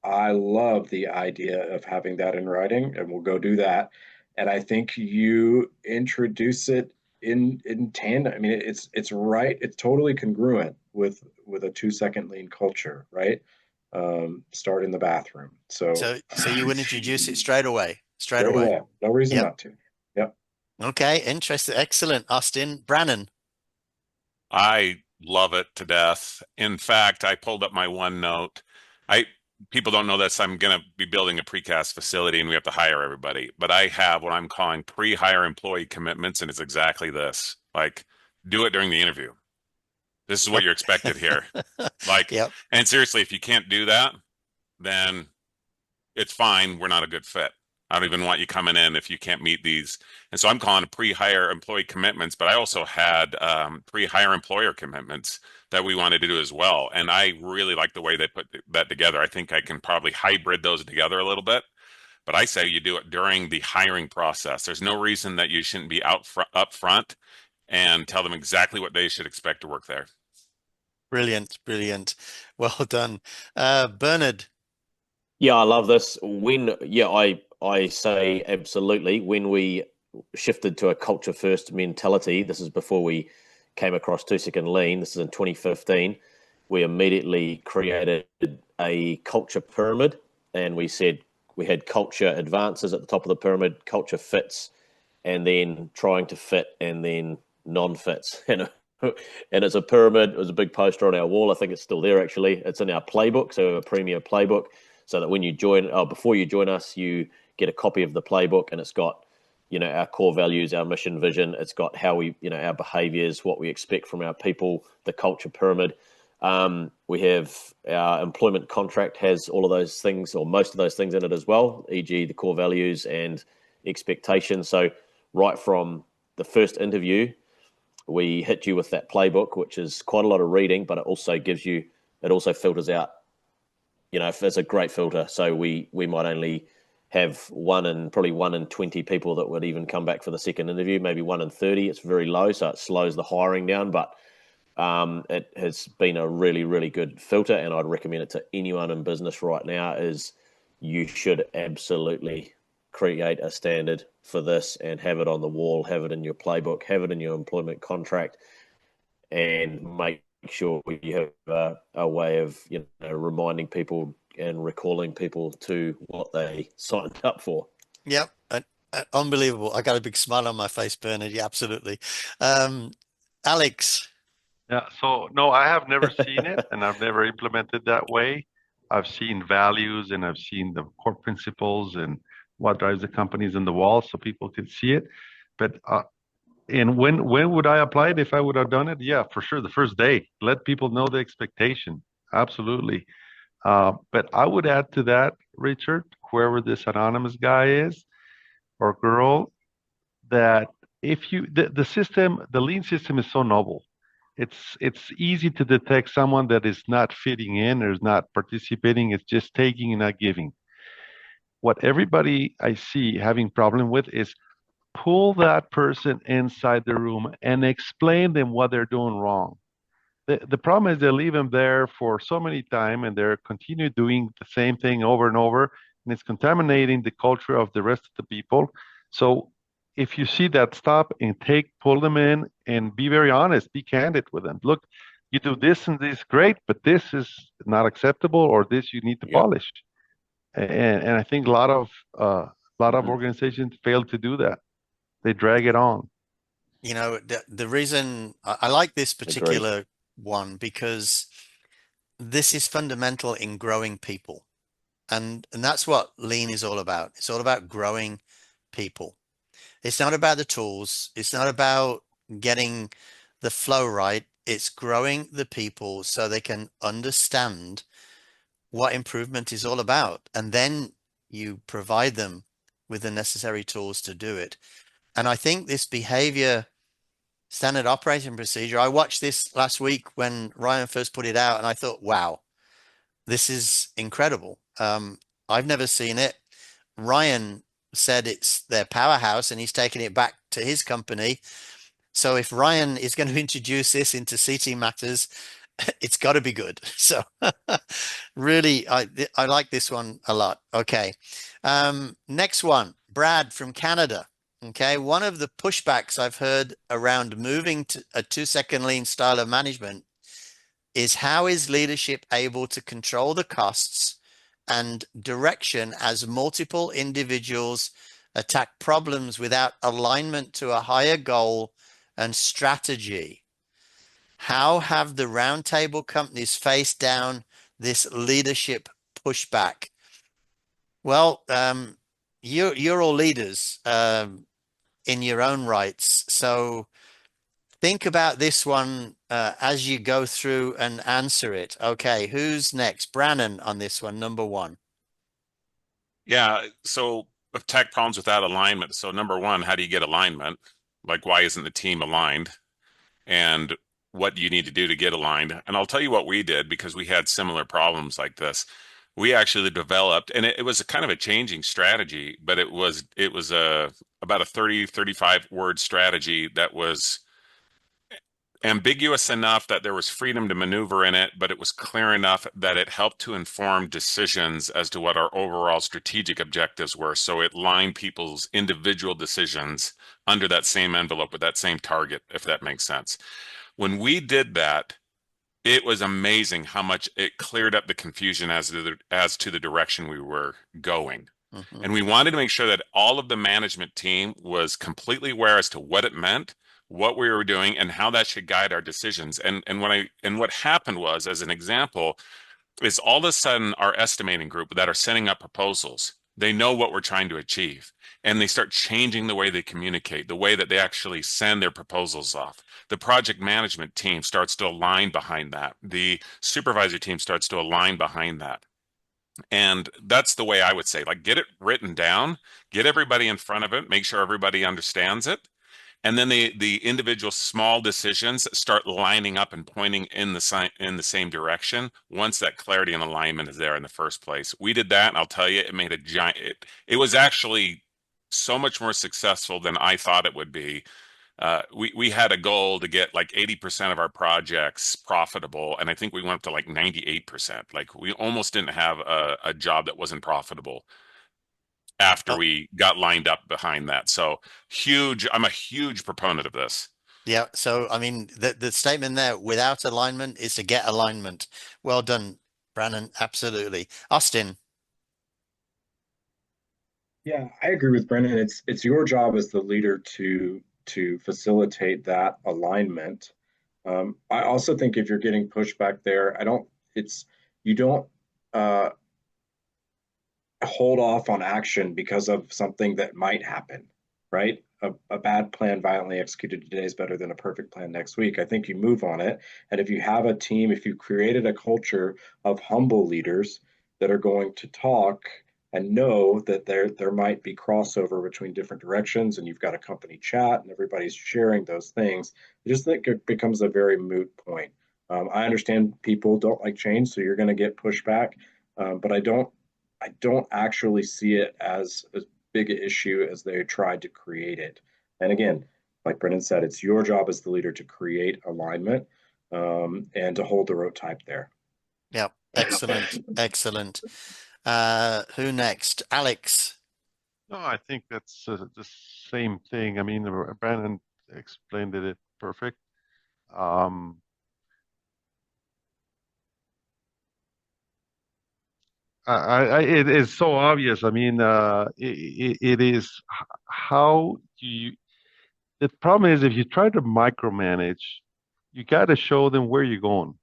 I love the idea of having that in writing, and we'll go do that. And I think you introduce it in tandem. I mean, it's right. It's totally congruent with a 2-second lean culture, right? Start in the bathroom. So you would introduce it straight away. Straight away. No reason not to. Yep. Okay, interesting. Excellent. Austin. Brannon. I love it to death. In fact, I pulled up my OneNote. People don't know this. I'm going to be building a precast facility and we have to hire everybody. But I have what I'm calling pre-hire employee commitments, and it's exactly this. Like, do it during the interview. This is what you're expected here. Like, and seriously, if you can't do that, then it's fine. We're not a good fit. I don't even want you coming in if you can't meet these. And so I'm calling pre-hire employee commitments, but I also had pre-hire employer commitments that we wanted to do as well. And I really like the way they put that together. I think I can probably hybrid those together a little bit, but I say you do it during the hiring process. There's no reason that you shouldn't be up front and tell them exactly what they should expect to work there. Brilliant, brilliant. Well done. Bernard. Yeah, I love this. I say absolutely. When we shifted to a culture first mentality, this is before we came across 2-second lean. This is in 2015. We immediately created a culture pyramid, and we said we had culture advances at the top of the pyramid, culture fits, and then trying to fit, and then non-fits. And it's a pyramid. It was a big poster on our wall. I think it's still there, actually. It's in our playbook, so a premier playbook, so that when you join, before you join us, you get a copy of the playbook, and it's got, our core values, our mission, vision. It's got how we, our behaviors, what we expect from our people, the culture pyramid. We have our employment contract has all of those things, or most of those things in it as well, e.g. the core values and expectations. So right from the first interview, we hit you with that playbook, which is quite a lot of reading, but it also filters out, if it's a great filter. So we might only have probably 1 in 20 people that would even come back for the second interview, maybe 1 in 30. It's very low, so it slows the hiring down, but it has been a really, really good filter, and I'd recommend it to anyone in business right now. Is you should absolutely create a standard for this and have it on the wall, have it in your playbook, have it in your employment contract, and make sure you have a way of reminding people and recalling people to what they signed up for. Yep. Unbelievable. I got a big smile on my face, Bernard. Yeah, absolutely. Alex. Yeah, so no, I have never seen it, and I've never implemented that way. I've seen values, and I've seen the core principles and what drives the companies in the wall, so people can see it. But and when would I apply it if I would have done it? Yeah, for sure, the first day. Let people know the expectation. Absolutely. But I would add to that, Richard, whoever this anonymous guy is or girl, that if you the system, the lean system is so novel. It's easy to detect someone that is not fitting in or is not participating. It's just taking and not giving. What everybody I see having problem with is pull that person inside the room and explain them what they're doing wrong. The problem is they leave them there for so many time, and they're continue doing the same thing over and over, and it's contaminating the culture of the rest of the people. So if you see that, stop and pull them in and be very honest, be candid with them. Look, you do this and this, great, but this is not acceptable, or this you need to polish. And I think a lot of organizations fail to do that. They drag it on. The reason I like this particular one, because this is fundamental in growing people, and that's what lean is all about. It's all about growing people. It's not about the tools. It's not about getting the flow right. It's growing the people so they can understand what improvement is all about. And then you provide them with the necessary tools to do it. And I think this behavior standard operating procedure, I watched this last week when Ryan first put it out, and I thought, wow, this is incredible. I've never seen it. Ryan said it's their powerhouse, and he's taking it back to his company. So if Ryan is going to introduce this into CT Matters, it's got to be good. So really, I like this one a lot. Okay. Next one, Brad from Canada. Okay. One of the pushbacks I've heard around moving to a 2-second lean style of management is, how is leadership able to control the costs and direction as multiple individuals attack problems without alignment to a higher goal and strategy? How have the roundtable companies faced down this leadership pushback? Well, you're all leaders in your own rights. So think about this one as you go through and answer it. Okay, who's next? Brannon on this one, number one. Yeah. So attack problems without alignment. So number one, how do you get alignment? Like, why isn't the team aligned? And what do you need to do to get aligned? And I'll tell you what we did, because we had similar problems like this. We actually developed, and it was a kind of a changing strategy, but it was about a 35 word strategy that was ambiguous enough that there was freedom to maneuver in it, but it was clear enough that it helped to inform decisions as to what our overall strategic objectives were. So it lined people's individual decisions under that same envelope with that same target, if that makes sense. When we did that, it was amazing how much it cleared up the confusion as to the direction we were going. Mm-hmm. And we wanted to make sure that all of the management team was completely aware as to what it meant, what we were doing, and how that should guide our decisions. And what happened was, as an example, is all of a sudden our estimating group that are setting up proposals, they know what we're trying to achieve, and they start changing the way they communicate, the way that they actually send their proposals off. The project management team starts to align behind that. The supervisor team starts to align behind that. And that's the way I would say, like, get it written down, get everybody in front of it, make sure everybody understands it. And then the individual small decisions start lining up and pointing in the same direction once that clarity and alignment is there in the first place. We did that, and I'll tell you, it made a giant, it was actually so much more successful than I thought it would be. We had a goal to get like 80% of our projects profitable, and I think we went up to like 98%. Like, we almost didn't have a job that wasn't profitable after we got lined up behind that. So I'm a huge proponent of this. Yeah. So, I mean, the statement there, without alignment is to get alignment. Well done, Brandon. Absolutely. Austin. Yeah, I agree with Brendan. It's your job as the leader to facilitate that alignment. I also think if you're getting pushback there, you don't hold off on action because of something that might happen, right? A bad plan violently executed today is better than a perfect plan next week. I think you move on it. And if you have a team, if you created a culture of humble leaders that are going to talk and know that there might be crossover between different directions, and you've got a company chat and everybody's sharing those things, I just think it becomes a very moot point. I understand people don't like change, so you're going to get pushback, but I don't actually see it as big an issue as they tried to create it. And again, like Brendan said, it's your job as the leader to create alignment and to hold the rope tight there. Yeah, excellent, excellent. Who next? Alex. No, I think that's the same thing. I mean, Brandon explained it perfect. It is so obvious. I mean, it is how do you. The problem is if you try to micromanage, you got to show them where you're going.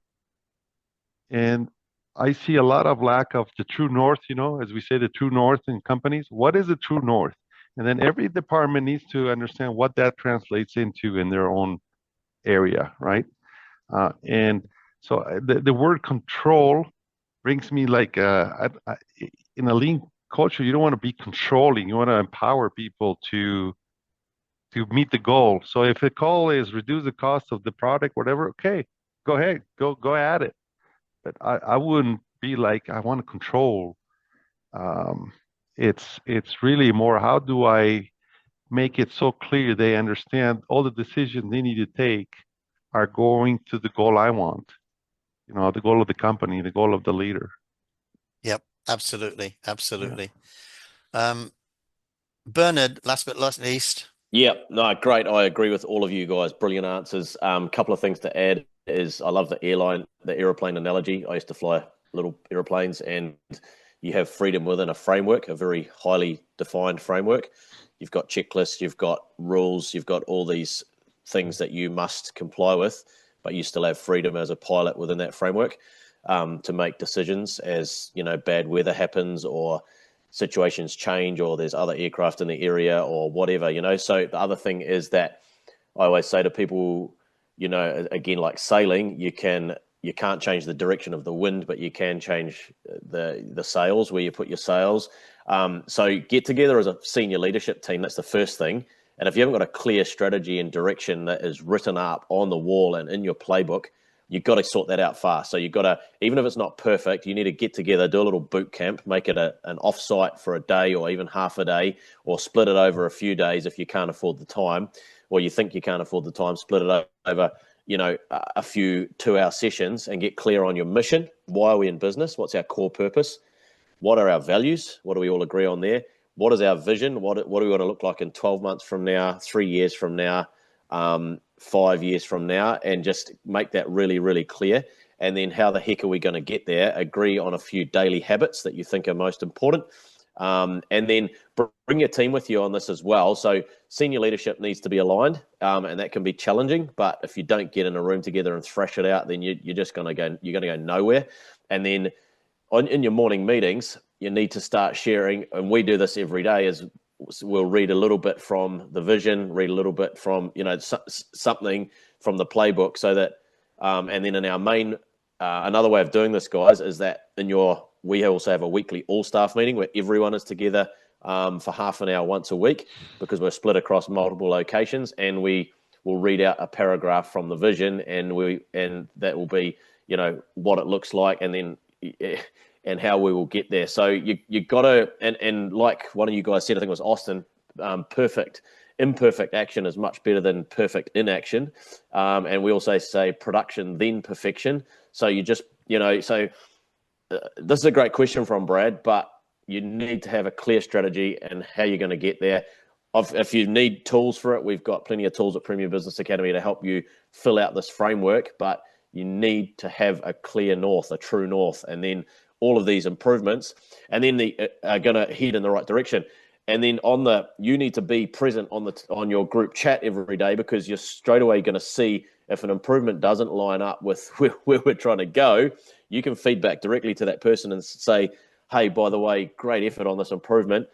And I see a lot of lack of the true north, as we say, the true north in companies. What is the true north? And then every department needs to understand what that translates into in their own area, right? And so the word control brings me like in a lean culture, you don't want to be controlling. You want to empower people to meet the goal. So if the goal is reduce the cost of the product, whatever, okay, go ahead, go at it. But I wouldn't be like, I want to control. It's really more, how do I make it so clear they understand all the decisions they need to take are going to the goal I want, the goal of the company, the goal of the leader. Yep, absolutely, absolutely. Yeah. Bernard, last but not least. Yeah, no, great. I agree with all of you guys. Brilliant answers. Couple of things to add is I love the airplane analogy. I used to fly little airplanes, and you have freedom within a framework, a very highly defined framework. You've got checklists, you've got rules, you've got all these things that you must comply with, but you still have freedom as a pilot within that framework to make decisions as, bad weather happens or situations change or there's other aircraft in the area or whatever, So the other thing is that I always say to people, again, like sailing, you can you can't change the direction of the wind, but you can change the sails, where you put your sails. So get together as a senior leadership team. That's the first thing. And if you haven't got a clear strategy and direction that is written up on the wall and in your playbook, you've got to sort that out fast. So you've got to, even if it's not perfect, you need to get together, do a little boot camp, make it an offsite for a day or even half a day, or split it over a few days if you can't afford the time, or you think you can't afford the time, split it over, a few 2-hour sessions, and get clear on your mission. Why are we in business? What's our core purpose? What are our values? What do we all agree on there? What is our vision? What do we want to look like in 12 months from now, 3 years from now, 5 years from now? And just make that really, really clear. And then how the heck are we going to get there? Agree on a few daily habits that you think are most important. And then bring your team with you on this as well. So senior leadership needs to be aligned, and that can be challenging. But if you don't get in a room together and thrash it out, then you're just going to go nowhere. And then in your morning meetings, you need to start sharing, and we do this every day, is we'll read a little bit from the vision, read a little bit from, something from the playbook, so that, and then in our main, another way of doing this, guys, is that we also have a weekly all-staff meeting where everyone is together for half an hour once a week, because we're split across multiple locations, and we will read out a paragraph from the vision, and that will be, what it looks like, and then and how we will get there. So you got to, and like one of you guys said, I think it was Austin, imperfect action is much better than perfect inaction. And we also say production then perfection. So you just, this is a great question from Brad, but you need to have a clear strategy and how you're going to get there. If you need tools for it, we've got plenty of tools at Premier Business Academy to help you fill out this framework, but you need to have a clear north, a true north, and then all of these improvements, and then are going to head in the right direction. And then you need to be present on your group chat every day, because you're straight away going to see if an improvement doesn't line up with where we're trying to go. You can feedback directly to that person and say, hey, by the way, great effort on this improvement,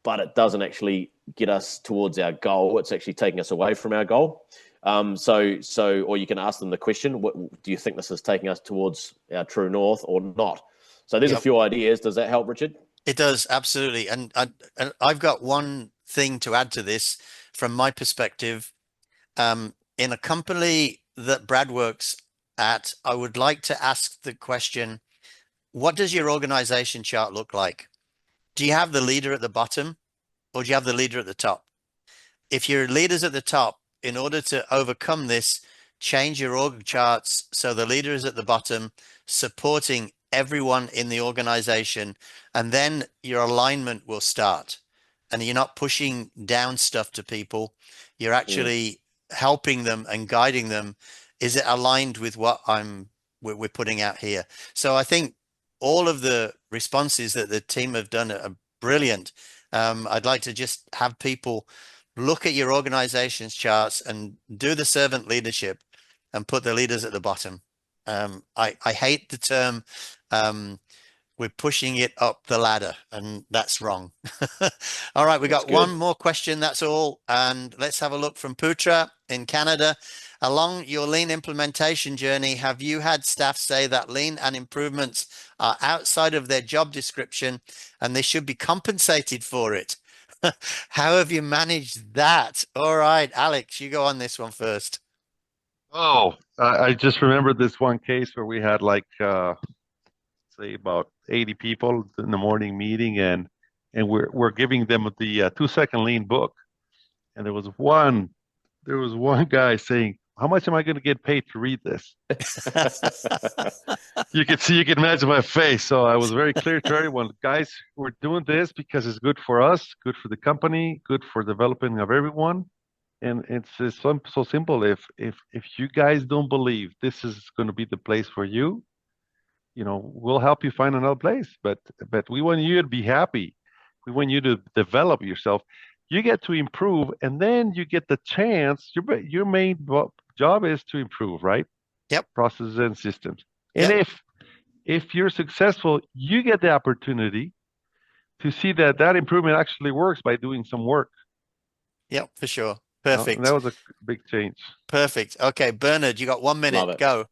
but it doesn't actually get us towards our goal. It's actually taking us away from our goal. Or you can ask them the question, do you think this is taking us towards our true north or not? So there's a few ideas. Does that help, Richard? It does, absolutely. And I've got one thing to add to this from my perspective. In a company that Brad works at, I would like to ask the question, what does your organization chart look like? Do you have the leader at the bottom, or do you have the leader at the top? If your leader's at the top, in order to overcome this, change your org charts so the leader is at the bottom, supporting everyone in the organization, and then your alignment will start. And you're not pushing down stuff to people. You're actually helping them and guiding them. Is it aligned with what we're putting out here? So I think all of the responses that the team have done are brilliant. I'd like to just have people look at your organization's charts and do the servant leadership and put the leaders at the bottom. I hate the term, we're pushing it up the ladder, and that's wrong. All right, we got one more question, that's all. And let's have a look from Putra in Canada. Along your lean implementation journey, have you had staff say that lean and improvements are outside of their job description and they should be compensated for it? How have you managed that? All right, Alex, you go on this one first. Oh, I just remembered this one case where we had say about 80 people in the morning meeting, and we're giving them the 2-second lean book, and there was one guy saying, how much am I going to get paid to read this? You can imagine my face. So I was very clear to everyone, guys, we're doing this because it's good for us, good for the company, good for developing of everyone. And it's so simple. If you guys don't believe this is going to be the place for you, we'll help you find another place. But we want you to be happy. We want you to develop yourself. You get to improve, and then you get the chance. Your main job is to improve, right? Yep. Processes and systems. And if you're successful, you get the opportunity to see that improvement actually works by doing some work. Yep, for sure. Perfect. That was a big change. Perfect. Okay, Bernard, you got 1 minute. Go.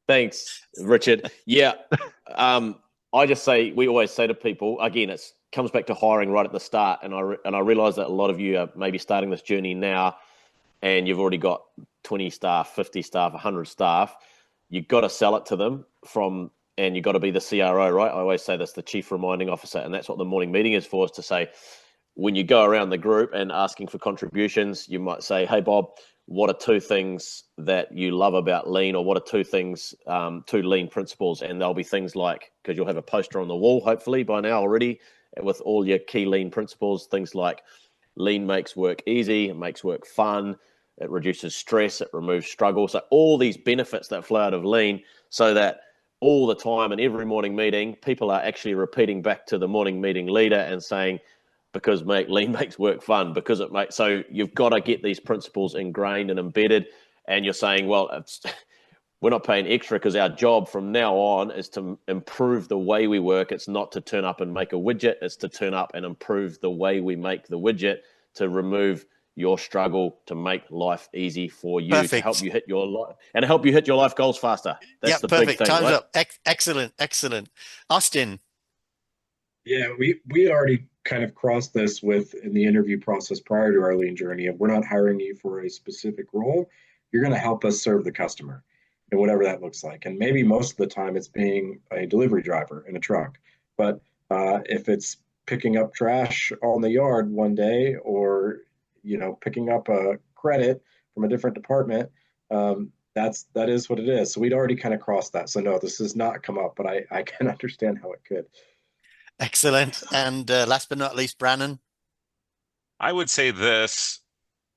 Thanks, Richard. Yeah. I just say, we always say to people, again, it comes back to hiring right at the start. And I realize that a lot of you are maybe starting this journey now and you've already got 20 staff, 50 staff, 100 staff. You've got to sell it to them and you've got to be the CRO, right? I always say that's the chief reminding officer. And that's what the morning meeting is for, is to say, when you go around the group and asking for contributions, you might say, hey, Bob, what are 2 things that you love about lean, or what are 2 things, 2 lean principles? And there'll be things like, because you'll have a poster on the wall, hopefully by now already, with all your key lean principles, things like lean makes work easy, it makes work fun, it reduces stress, it removes struggle. So all these benefits that flow out of lean, so that all the time in every morning meeting, people are actually repeating back to the morning meeting leader and saying, because lean makes work fun, because it makes, so you've got to get these principles ingrained and embedded. And you're saying, well, we're not paying extra because our job from now on is to improve the way we work. It's not to turn up and make a widget. It's to turn up and improve the way we make the widget, to remove your struggle, to make life easy for you, Perfect. to help you hit your life and help you hit your life goals faster. That's the perfect. big thing. Time's right? up. Excellent. Austin. Yeah, we had already kind of crossed this in the interview process prior to our lean journey. If we're not hiring you for a specific role, you're going to help us serve the customer, and whatever that looks like. And maybe most of the time it's being a delivery driver in a truck. But if it's picking up trash on the yard one day, or picking up a credit from a different department, that is what it is. So we'd already kind of crossed that. So no, this has not come up, but I can understand how it could. Excellent. And last but not least, Brannon. I would say this: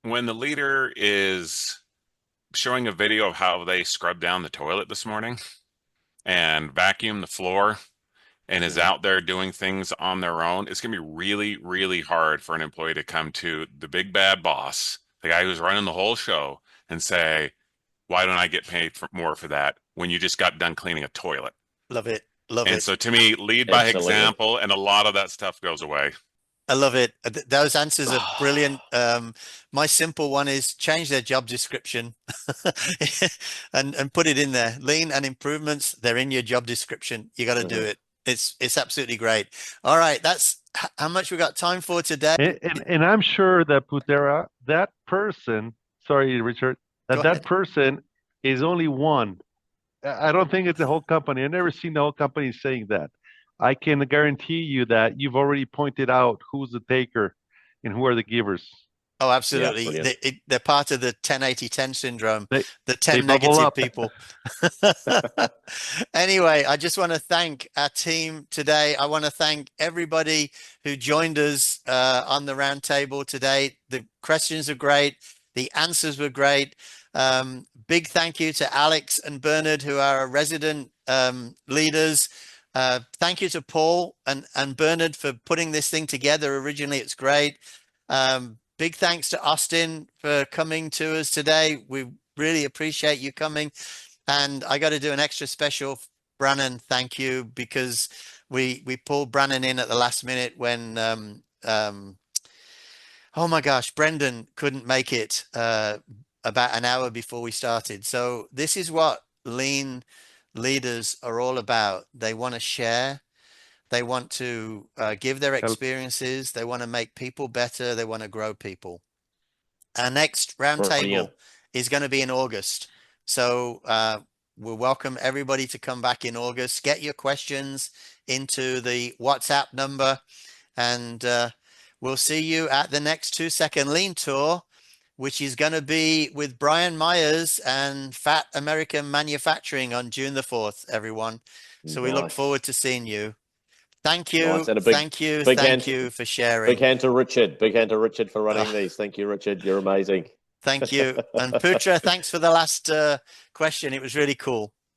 when the leader is showing a video of how they scrubbed down the toilet this morning and vacuumed the floor and is out there doing things on their own, it's going to be really, really hard for an employee to come to the big bad boss, the guy who's running the whole show, and say, why don't I get paid more for that when you just got done cleaning a toilet? Love it. And so to me, lead by example, and a lot of that stuff goes away. I love it. Those answers are brilliant. My simple one is change their job description and put it in there. Lean and improvements, they're in your job description. You got to do it. It's absolutely great. All right, that's how much we got time for today. And I'm sure that Putera, that person, sorry, Richard, that person is only one. I don't think it's the whole company. I've never seen the whole company saying that. I can guarantee you that you've already pointed out who's the taker and who are the givers. Oh, absolutely. Yeah, they're part of the 10-80-10 syndrome, the 10 negative people. Anyway, I just want to thank our team today. I want to thank everybody who joined us on the roundtable today. The questions are great. The answers were great. Big thank you to Alex and Bernard, who are our resident leaders. Thank you to Paul and Bernard for putting this thing together. Originally, it's great. Big thanks to Austin for coming to us today. We really appreciate you coming. And I got to do an extra special, Brannon, thank you, because we pulled Brannon in at the last minute when, oh my gosh, Brendan couldn't make it about an hour before we started. So this is what lean leaders are all about. They want to share. They want to give their experiences. They want to make people better. They want to grow people. Our next roundtable is going to be in August. So we'll welcome everybody to come back in August. Get your questions into the WhatsApp number, and we'll see you at the next 2-Second Lean Tour, which is going to be with Brian Myers and Fat American Manufacturing on June the 4th, everyone. So we look forward to seeing you. Thank you. Nice. Thank you for sharing. Big hand to Richard. Big hand to Richard for running these. Thank you, Richard. You're amazing. Thank you. And Putra, thanks for the last question. It was really cool.